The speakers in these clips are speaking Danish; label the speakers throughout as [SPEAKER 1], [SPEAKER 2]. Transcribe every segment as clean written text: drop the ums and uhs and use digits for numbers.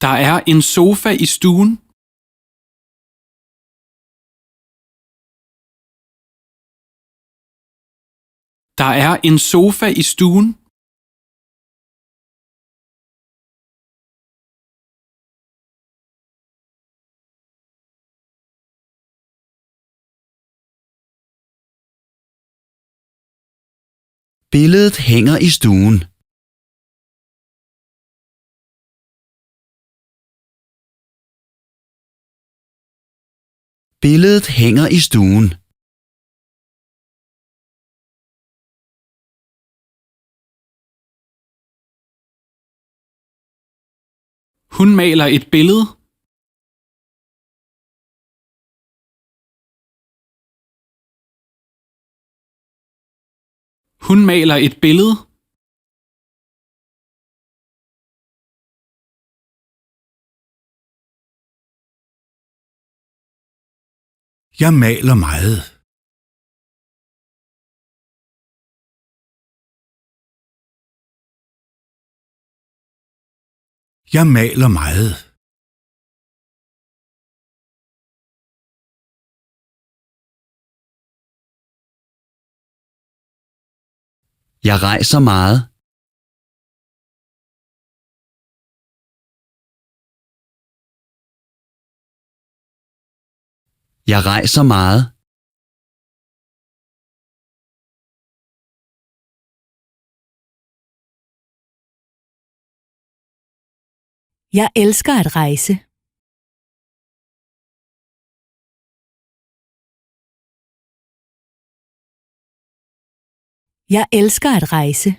[SPEAKER 1] Der er en sofa i stuen. Der er en sofa i stuen.
[SPEAKER 2] Billedet hænger i stuen. Billedet hænger i stuen.
[SPEAKER 1] Hun maler et billede. Hun maler et billede.
[SPEAKER 3] Jeg maler meget. Jeg maler meget.
[SPEAKER 2] Jeg rejser meget. Jeg rejser meget.
[SPEAKER 4] Jeg elsker at rejse. Jeg elsker at rejse.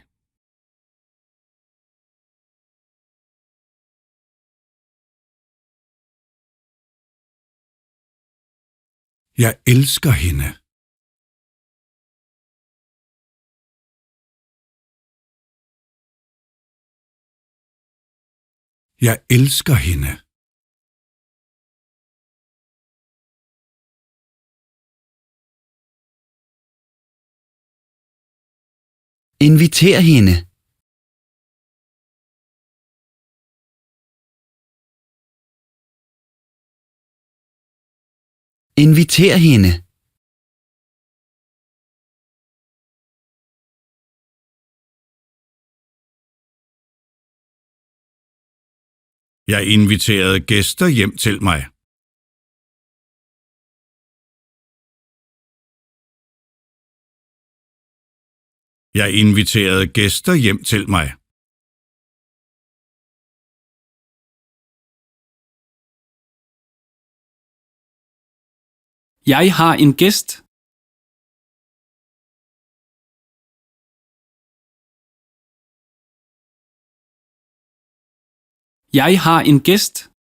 [SPEAKER 3] Jeg elsker hende. Jeg elsker hende.
[SPEAKER 2] Inviter hende. Inviter hende.
[SPEAKER 3] Jeg inviterede gæster hjem til mig. Jeg inviterede gæster hjem til mig.
[SPEAKER 1] Jeg har en gæst. Jeg har en gæst.